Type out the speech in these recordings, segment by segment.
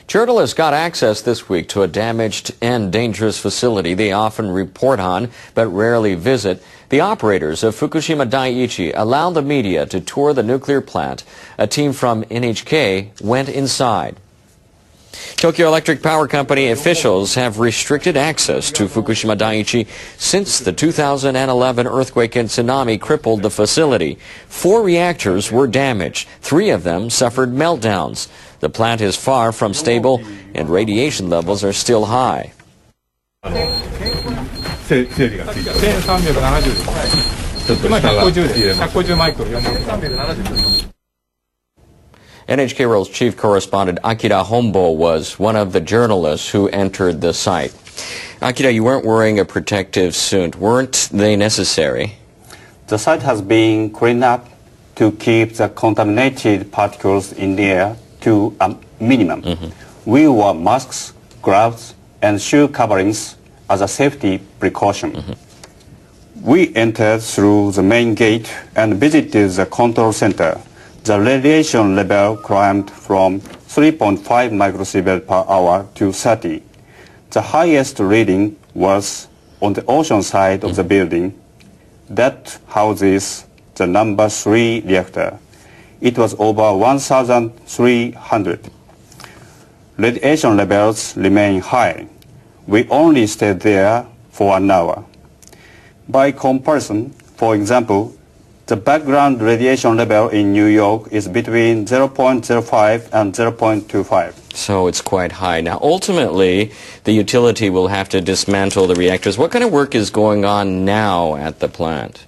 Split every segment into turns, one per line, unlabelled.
Journalists got access this week to a damaged and dangerous facility they often report on but rarely visit. The operators of Fukushima Daiichi allowed the media to tour the nuclear plant. A team from NHK went inside. Tokyo Electric Power Company officials have restricted access to Fukushima Daiichi since the 2011 earthquake and tsunami crippled the facility. 4 reactors were damaged. 3 of them suffered meltdowns. The plant is far from stable and radiation levels are still high. NHK World's chief correspondent Akira Hombo was one of the journalists who entered the site. Akira, you weren't wearing a protective suit. Weren't they necessary?
The site has been cleaned up to keep the contaminated particles in the air to a minimum. We wore masks, gloves, and shoe coverings as a safety precaution. We entered through the main gate and visited the control center. The radiation level climbed from 3.5 microsieverts per hour to 30. The highest reading was on the ocean side of the building that houses the number 3 reactor. It was over 1,300. Radiation levels remain high. We only stayed there for an hour. By comparison, for example, the background radiation level in New York is between 0.05 and 0.25.
So it's quite high. Now, ultimately, the utility will have to dismantle the reactors. What kind of work is going on now at the plant?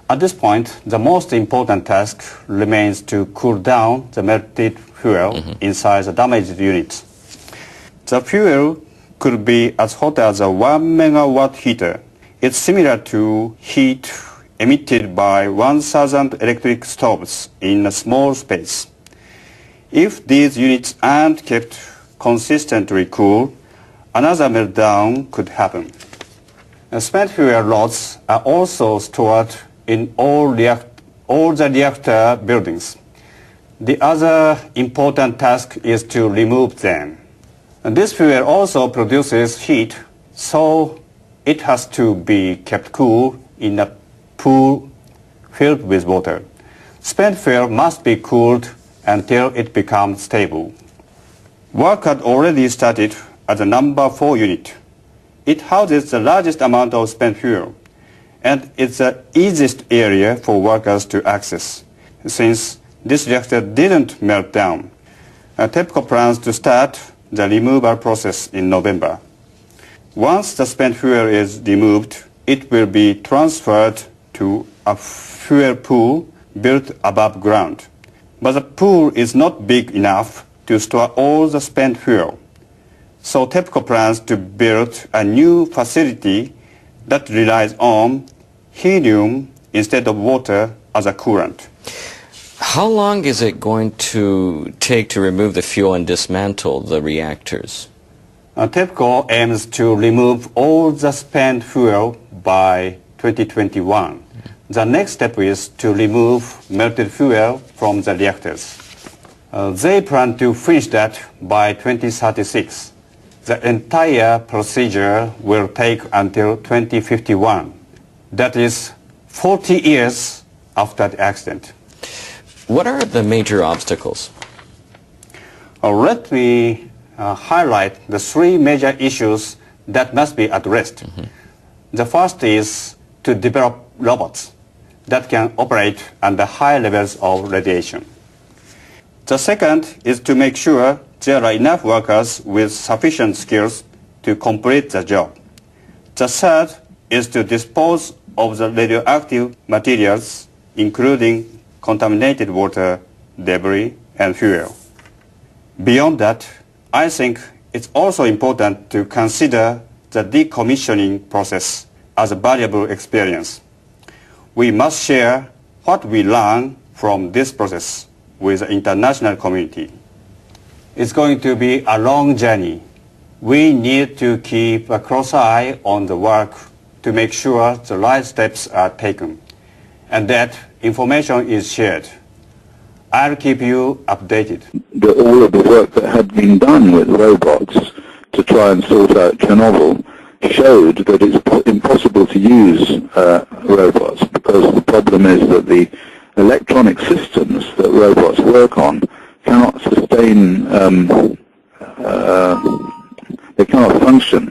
At this point, the most important task remains to cool down the melted fuel inside the damaged units. The fuel could be as hot as a 1 megawatt heater. It's similar to heat emitted by 1,000 electric stoves in a small space. If these units aren't kept consistently cool, another meltdown could happen. Spent fuel rods are also stored in all the reactor buildings. The other important task is to remove them. And this fuel also produces heat, so it has to be kept cool in a pool filled with water. Spent fuel must be cooled until it becomes stable. Work had already started at the number 4 unit. It houses the largest amount of spent fuel, and it's the easiest area for workers to access, since this reactor didn't melt down. TEPCO plans to start the removal process in November. Once the spent fuel is removed, it will be transferred to a fuel pool built above ground. But the pool is not big enough to store all the spent fuel. So TEPCO plans to build a new facility that relies on helium instead of water as a coolant.
How long is it going to take to remove the fuel and dismantle the reactors?
TEPCO aims to remove all the spent fuel by 2021. The next step is to remove melted fuel from the reactors. They plan to finish that by 2036. The entire procedure will take until 2051. That is 40 years after the accident.
What are the major obstacles?
Let me highlight the 3 major issues that must be addressed. The first is to develop robots that can operate under high levels of radiation. The second is to make sure there are enough workers with sufficient skills to complete the job. The third is to dispose of the radioactive materials, including contaminated water, debris, and fuel. Beyond that, I think it's also important to consider the decommissioning process as a valuable experience. We must share what we learn from this process with the international community. It's going to be a long journey. We need to keep a close eye on the work to make sure the right steps are taken and that information is shared. I'll keep you updated.
All of the work that had been done with robots to try and sort out Chernobyl showed that it's impossible to use robots, because the problem is that the electronic systems that robots work on cannot sustain, they cannot function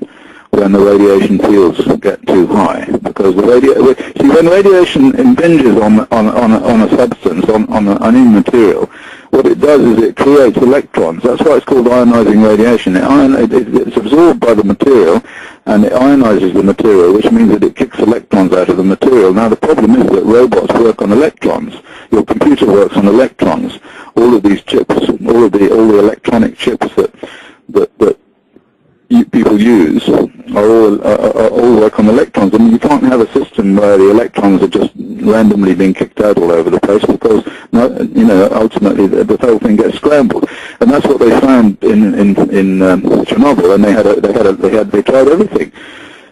when the radiation fields get too high, because when radiation impinges on a substance, on any material, what it does is it creates electrons. That's why it's called ionizing radiation. It's absorbed by the material, and it ionizes the material, which means that it kicks electrons out of the material. Now the problem is that robots work on electrons. Your computer works on electrons. All of these chips, all the electronic chips that people use all work on electrons. I mean, you can't have a system where the electrons are just randomly being kicked out all over the place, because ultimately the whole thing gets scrambled. And that's what they found in Chernobyl. And they tried everything.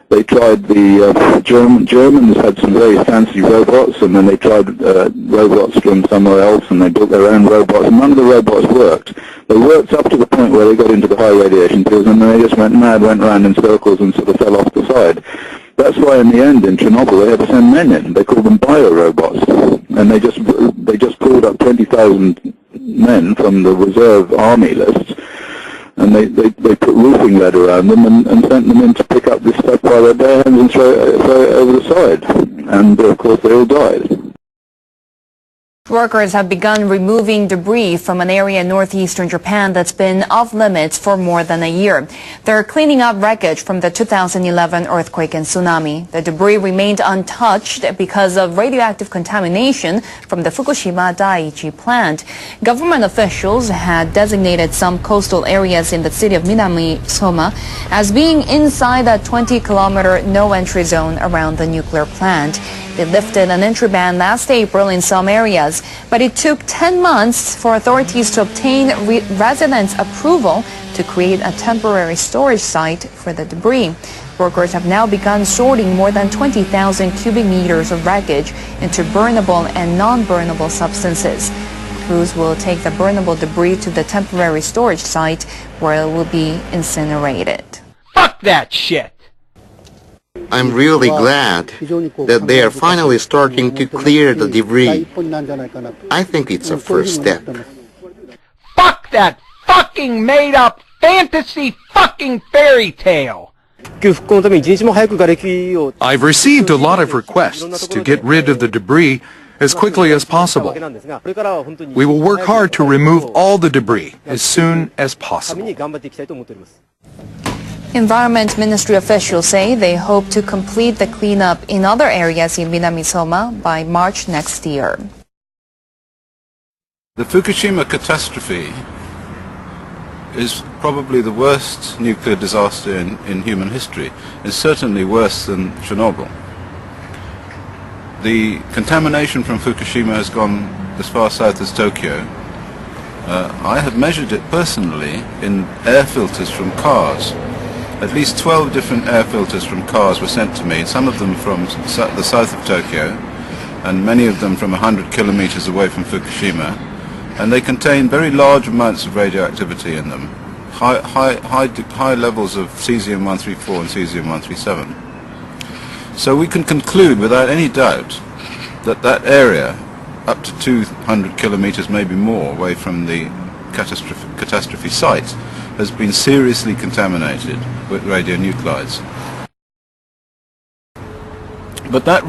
They tried the Germans had some very fancy robots, and then they tried robots from somewhere else, and they built their own robots, and none of the robots worked. They worked up to the point where they got into the high radiation fields, and then they just went mad, went around in circles, and sort of fell off the side. That's why in the end in Chernobyl they had to send men in. They called them bio-robots, and they just called up 20,000 men from the reserve army lists, and they put roofing lead around them and sent them in to pick up this stuff by their bare hands and throw it over the side. And of course they all died.
Workers have begun removing debris from an area in northeastern Japan that's been off limits for more than a year. They're cleaning up wreckage from the 2011 earthquake and tsunami. The debris remained untouched because of radioactive contamination from the Fukushima Daiichi plant. Government officials had designated some coastal areas in the city of Minami-Soma as being inside a 20-kilometer no-entry zone around the nuclear plant. They lifted an entry ban last April in some areas, but it took 10 months for authorities to obtain residents' approval to create a temporary storage site for the debris. Workers have now begun sorting more than 20,000 cubic meters of wreckage into burnable and non-burnable substances. Crews will take the burnable debris to the temporary storage site where it will be incinerated.
Fuck that shit!
I'm really glad that they are finally starting to clear the debris. I think it's a first step.
Fuck that fucking made-up fantasy fucking fairy tale!
I've received a lot of requests to get rid of the debris as quickly as possible. We will work hard to remove all the debris as soon as possible.
Environment Ministry officials say they hope to complete the cleanup in other areas in Minami-Soma by March next year.
The Fukushima catastrophe is probably the worst nuclear disaster in human history. It's certainly worse than Chernobyl. The contamination from Fukushima has gone as far south as Tokyo. I have measured it personally in air filters from cars. At least 12 different air filters from cars were sent to me, some of them from the south of Tokyo, and many of them from 100 kilometers away from Fukushima, and they contain very large amounts of radioactivity in them, high levels of cesium-134 and cesium-137. So we can conclude without any doubt that that area, up to 200 kilometers, maybe more, away from the catastrophe site, has been seriously contaminated with radionuclides. But that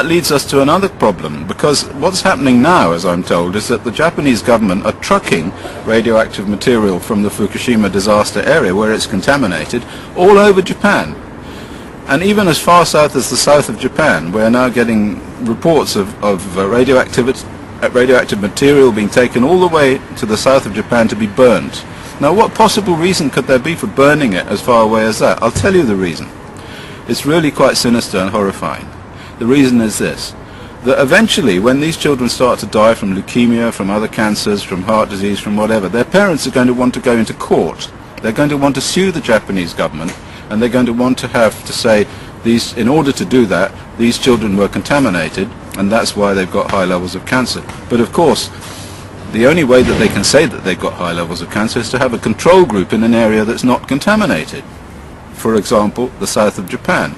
leads us to another problem, because what's happening now, as I'm told, is that the Japanese government are trucking radioactive material from the Fukushima disaster area, where it's contaminated, all over Japan. And even as far south as the south of Japan, we're now getting reports of radioactive material being taken all the way to the south of Japan to be burnt. Now, what possible reason could there be for burning it as far away as that? I'll tell you the reason. It's really quite sinister and horrifying. The reason is this, that eventually when these children start to die from leukemia, from other cancers, from heart disease, from whatever, their parents are going to want to go into court. They're going to want to sue the Japanese government, and they're going to want to have to say, in order to do that, these children were contaminated, and that's why they've got high levels of cancer. But of course, the only way that they can say that they've got high levels of cancer is to have a control group in an area that's not contaminated. For example, the south of Japan.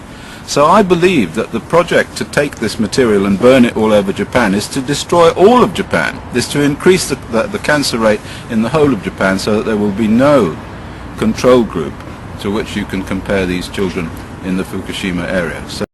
So I believe that the project to take this material and burn it all over Japan is to destroy all of Japan, is to increase the cancer rate in the whole of Japan so that there will be no control group to which you can compare these children in the Fukushima area. So